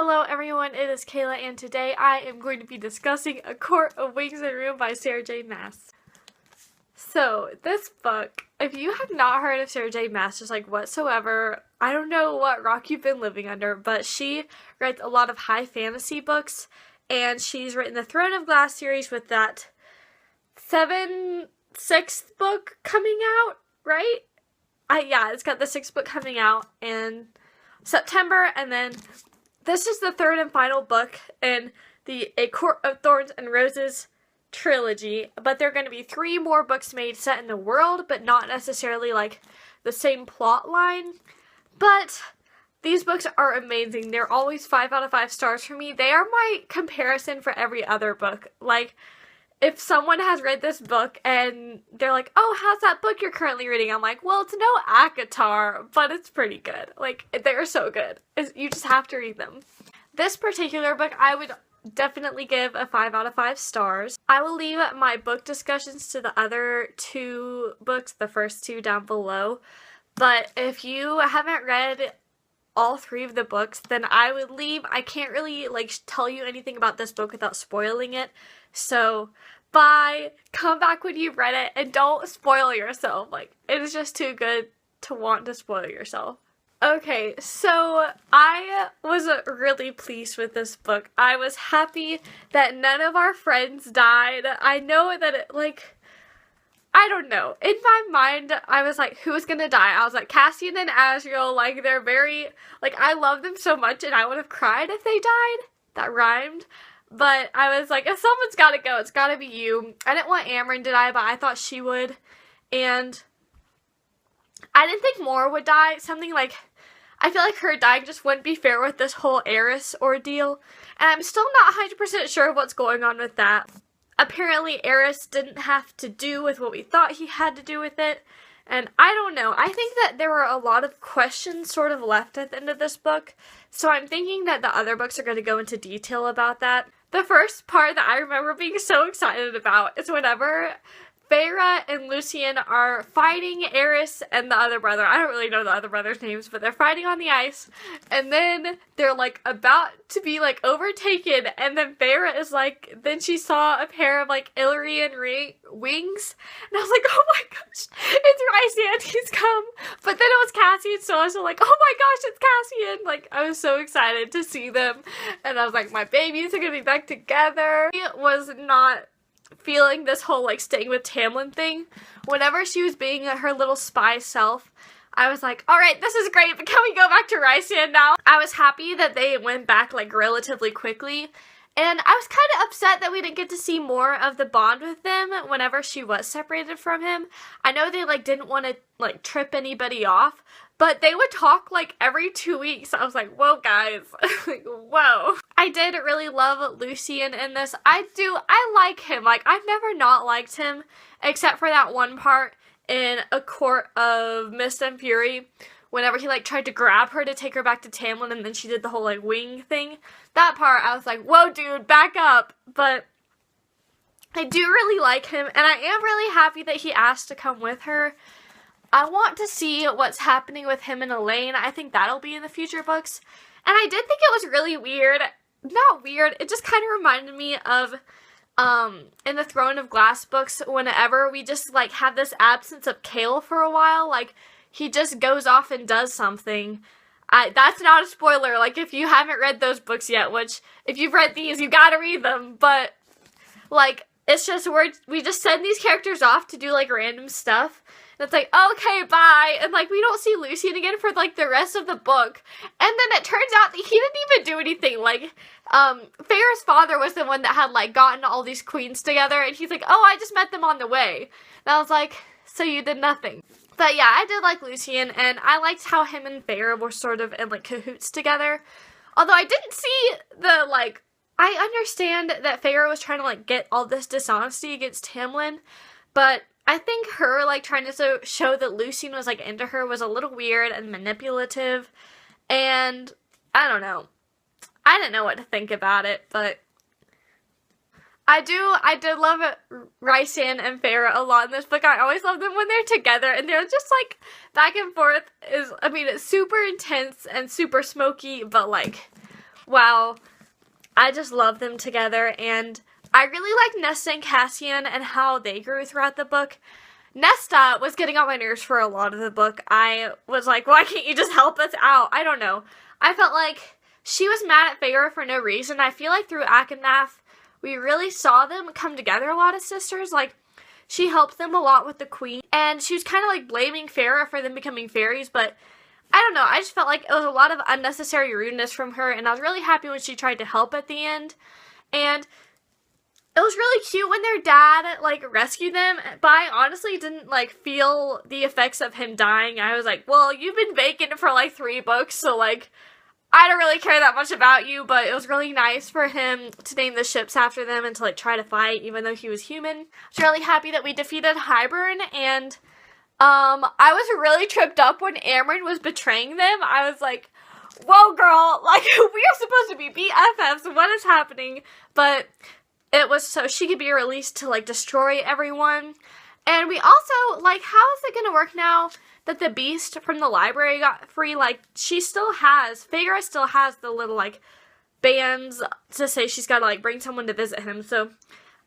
Hello everyone, it is Kayla and today I am going to be discussing A Court of Wings and Ruin by Sarah J Maas. So, this book, if you have not heard of Sarah J Maas, just like whatsoever, I don't know what rock you've been living under, but she writes a lot of high fantasy books, and she's written the Throne of Glass series with that sixth book coming out, right? Yeah, it's got the 6th book coming out in September, and then this is the 3rd and final book in the A Court of Thorns and Roses trilogy, but there are going to be 3 more books made set in the world, but not necessarily like the same plot line. But these books are amazing. They're always 5 out of 5 stars for me. They are my comparison for every other book. Like, if someone has read this book and they're like, oh, how's that book you're currently reading? I'm like, well, it's no ACOWAR, but it's pretty good. Like, they're so good. You just have to read them. This particular book, I would definitely give a 5 out of 5 stars. I will leave my book discussions to the other 2 books, the first 2 down below. But if you haven't read all 3 of the books, then I would leave. I can't really, tell you anything about this book without spoiling it. So, bye. Come back when you've read it and don't spoil yourself. Like, it is just too good to want to spoil yourself. Okay, so I was really pleased with this book. I was happy that none of our friends died. I know that I don't know. In my mind, I was like, who's gonna die? I was like, Cassian and Asriel, they're very, I love them so much and I would have cried if they died. That rhymed. But I was like, if someone's gotta go, it's gotta be you. I didn't want Amryn to die, but I thought she would. And I didn't think Mor would die. I feel like her dying just wouldn't be fair with this whole Eris ordeal. And I'm still not 100% sure what's going on with that. Apparently, Eris didn't have to do with what we thought he had to do with it. And I don't know. I think that there were a lot of questions sort of left at the end of this book. So I'm thinking that the other books are going to go into detail about that. The first part that I remember being so excited about is whenever Feyre and Lucien are fighting Eris and the other brother. I don't really know the other brother's names, but they're fighting on the ice. And then they're about to be overtaken. And then Feyre is then she saw a pair of Illyrian wings. And I was like, oh my gosh, it's Rhysand, he's come. But then it was Cassian, so I was oh my gosh, it's Cassian. I was so excited to see them. And I was like, my babies are gonna be back together. It was not feeling this whole staying with Tamlin thing. Whenever she was being her little spy self, I was like, alright, this is great, but can we go back to Rhysand now? I was happy that they went back relatively quickly, and I was kind of upset that we didn't get to see more of the bond with them whenever she was separated from him. I know they didn't want to trip anybody off, but they would talk every 2 weeks. I was like, whoa guys, whoa. I did really love Lucien in this. I like him. I've never not liked him, except for that one part in A Court of Mist and Fury, whenever he tried to grab her to take her back to Tamlin and then she did the whole wing thing. That part, I was like, whoa dude, back up. But I do really like him, and I am really happy that he asked to come with her. I want to see what's happening with him and Elaine. I think that'll be in the future books. And I did think it was really weird. Not weird, it just kind of reminded me of in the Throne of Glass books, whenever we just have this absence of Kale for a while. He just goes off and does something. That's not a spoiler, if you haven't read those books yet, which if you've read these, you gotta read them. But it's just we just send these characters off to do random stuff. And it's okay, bye. And we don't see Lucien again for the rest of the book. And then it turns out that he didn't even do anything. Feyre's father was the one that had gotten all these queens together, and he's oh, I just met them on the way. And I was like, so you did nothing. But yeah, I did like Lucien, and I liked how him and Feyre were sort of in cahoots together. Although I didn't see the I understand that Feyre was trying to get all this dishonesty against Tamlin, but I think her trying to show that Lucien was into her was a little weird and manipulative, and I don't know. I didn't know what to think about it, but I did love Rhysand and Feyre a lot in this book. I always love them when they're together, and they're just back and forth it's super intense and super smoky, but wow, I just love them together, and I really like Nesta and Cassian and how they grew throughout the book. Nesta was getting on my nerves for a lot of the book. I was like, why can't you just help us out? I don't know. I felt like she was mad at Feyre for no reason. I feel like through ACOWAR, we really saw them come together a lot as sisters. Like, she helped them a lot with the queen, and she was kind of like blaming Feyre for them becoming fairies, but I don't know. I just felt like it was a lot of unnecessary rudeness from her, and I was really happy when she tried to help at the end. And it was really cute when their dad, like, rescued them, but I honestly didn't, like, feel the effects of him dying. I was like, well, you've been vacant for, like, 3 books, so, like, I don't really care that much about you, but it was really nice for him to name the ships after them and to, like, try to fight, even though he was human. I was really happy that we defeated Hybern, and I was really tripped up when Amryn was betraying them. I was like, whoa, girl, like, we are supposed to be BFFs, what is happening? But it was so she could be released to, like, destroy everyone. And we also, like, how is it gonna work now that the beast from the library got free? Like, Feyre still has the little, like, bands to say she's gotta, like, bring someone to visit him, so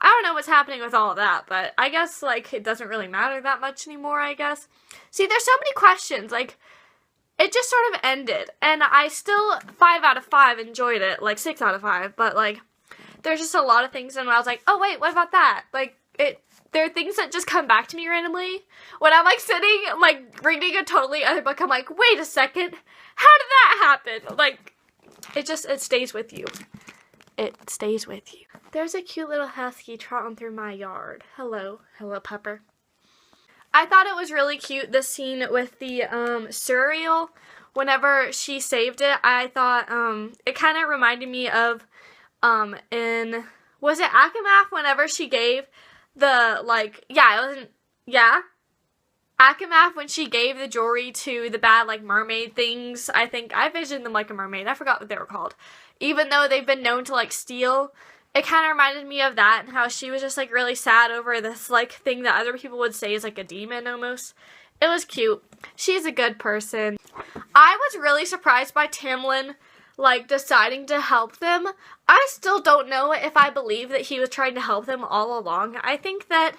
I don't know what's happening with all of that, but I guess, like, it doesn't really matter that much anymore, I guess. See, there's so many questions, like, it just sort of ended, and I still, 5 out of 5 enjoyed it, like, 6 out of 5, but, like, there's just a lot of things, and I was like, oh, wait, what about that? Like, there are things that just come back to me randomly. When I'm, like, sitting, like, reading a totally other book, I'm like, wait a second, how did that happen? Like, it stays with you. It stays with you. There's a cute little husky trotting through my yard. Hello. Hello, pupper. I thought it was really cute, the scene with the, cereal. Whenever she saved it, I thought, it kind of reminded me of, was it ACOWAR whenever she gave the, like, ACOWAR when she gave the jewelry to the bad, like, mermaid things. I think I visioned them like a mermaid. I forgot what they were called. Even though they've been known to, like, steal, it kind of reminded me of that and how she was just, like, really sad over this, like, thing that other people would say is, like, a demon almost. It was cute. She's a good person. I was really surprised by Tamlin, like, deciding to help them. I still don't know if I believe that he was trying to help them all along. I think that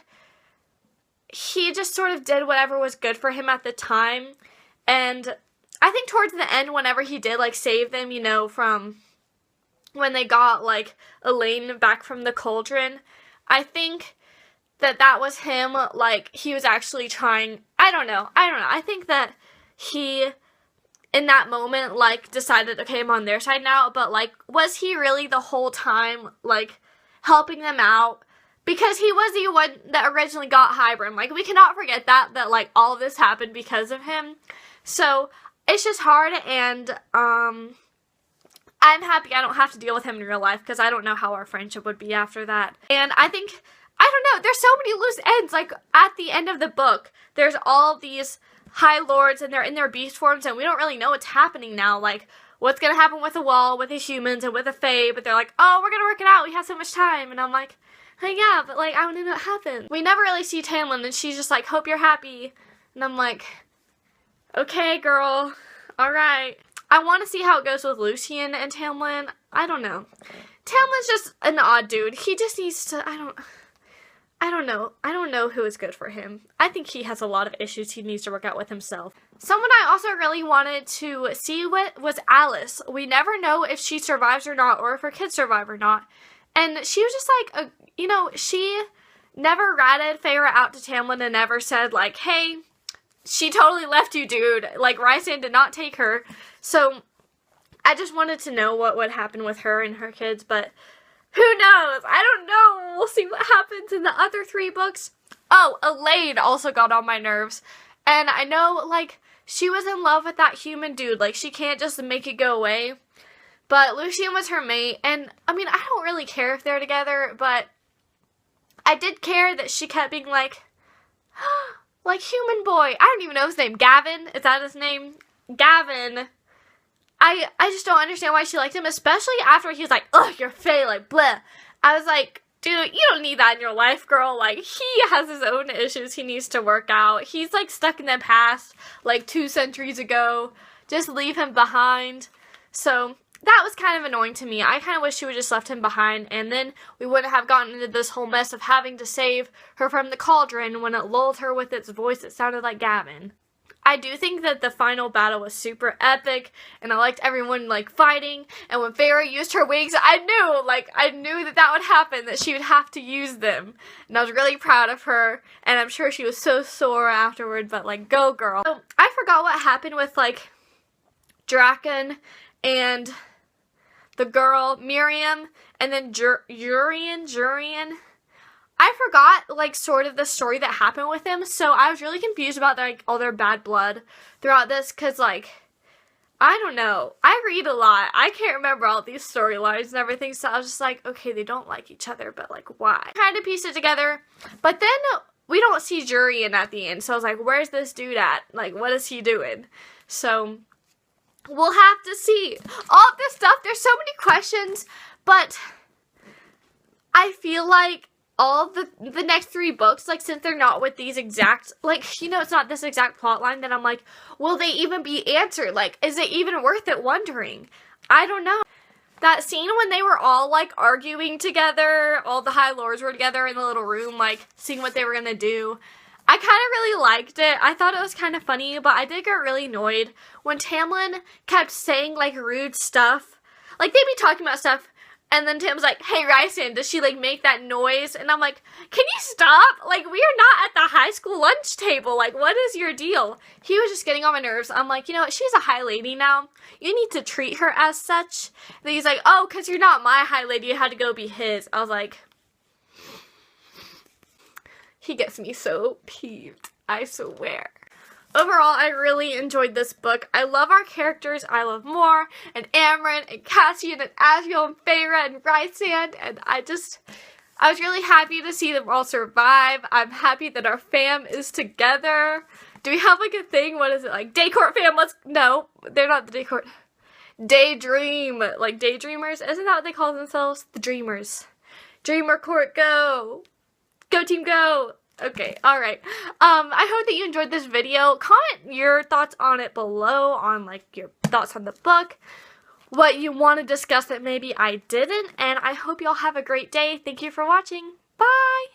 he just sort of did whatever was good for him at the time. And I think towards the end, whenever he did, like, save them, you know, from when they got, like, Elaine back from the cauldron, I think that was him, like, he was actually trying, I don't know, I think that he, in that moment, like, decided, okay, I'm on their side now, but, like, was he really the whole time, like, helping them out? Because he was the one that originally got Hybern. Like, we cannot forget that, like, all of this happened because of him. So, it's just hard, and, I'm happy I don't have to deal with him in real life, because I don't know how our friendship would be after that. And I think, I don't know, there's so many loose ends. Like, at the end of the book, there's all these High Lords, and they're in their beast forms, and we don't really know what's happening now. Like, what's gonna happen with the Wall, with the humans, and with the Fae, but they're like, oh, we're gonna work it out, we have so much time. And I'm like, hey, yeah, but, like, I want to know what happened. We never really see Tamlin, and she's just like, hope you're happy. And I'm like, okay, girl, alright. I want to see how it goes with Lucien and Tamlin. I don't know. Tamlin's just an odd dude. He just needs to, I don't know. I don't know who is good for him. I think he has a lot of issues he needs to work out with himself. Someone I also really wanted to see was Alice. We never know if she survives or not, or if her kids survive or not. And she was just like, you know, she never ratted Feyre out to Tamlin and never said, like, hey, she totally left you, dude. Like, Rysand did not take her. So, I just wanted to know what would happen with her and her kids, but who knows? I don't know. We'll see what happens in the other 3 books. Oh, Elaine also got on my nerves. And I know, like, she was in love with that human dude. Like, she can't just make it go away. But Lucien was her mate, and, I mean, I don't really care if they're together, but I did care that she kept being like, like, human boy. I don't even know his name. Gavin? Is that his name? Gavin. I just don't understand why she liked him, especially after he was like, ugh, you're fey, like, bleh. I was like, dude, you don't need that in your life, girl. Like, he has his own issues he needs to work out. He's, like, stuck in the past, like, 2 centuries ago. Just leave him behind. So, that was kind of annoying to me. I kind of wish she would just left him behind, and then we wouldn't have gotten into this whole mess of having to save her from the cauldron when it lulled her with its voice that sounded like Gavin. I do think that the final battle was super epic, and I liked everyone, like, fighting, and when Feyre used her wings, I knew that that would happen, that she would have to use them, and I was really proud of her, and I'm sure she was so sore afterward, but, like, go girl. So, I forgot what happened with, like, Draken, and the girl, Miriam, and then Jurian. I forgot, like, sort of the story that happened with them, so I was really confused about, like, all their bad blood throughout this, because, like, I don't know. I read a lot. I can't remember all these storylines and everything, so I was just like, okay, they don't like each other, but, like, why? I tried to piece it together, but then we don't see Jurian at the end, so I was like, where's this dude at? Like, what is he doing? So, we'll have to see. All of this stuff, there's so many questions, but I feel like all of the next 3 books, like, since they're not with these exact, like, you know, it's not this exact plot line, then I'm like, will they even be answered? Like, is it even worth it wondering? I don't know. That scene when they were all, like, arguing together, all the High Lords were together in the little room, like, seeing what they were gonna do, I kind of really liked it. I thought it was kind of funny, but I did get really annoyed when Tamlin kept saying, like, rude stuff. Like, they'd be talking about stuff, and then Tim's like, hey, Rysand, does she, like, make that noise? And I'm like, can you stop? Like, we are not at the high school lunch table. Like, what is your deal? He was just getting on my nerves. I'm like, you know what? She's a high lady now. You need to treat her as such. And then he's like, oh, because you're not my high lady. You had to go be his. I was like, he gets me so peeved. I swear. Overall, I really enjoyed this book. I love our characters. I love Mor and Amren and Cassian and Asriel and Feyre and Rysand, and I was really happy to see them all survive. I'm happy that our fam is together. Do we have, like, a thing? What is it? Like, Daycourt fam, no, they're not the Daycourt. Daydream. Like, daydreamers? Isn't that what they call themselves? The dreamers. Dreamer court, go! Go team, go! Okay, alright. I hope that you enjoyed this video. Comment your thoughts on it below, on, like, your thoughts on the book, what you want to discuss that maybe I didn't, and I hope y'all have a great day. Thank you for watching. Bye!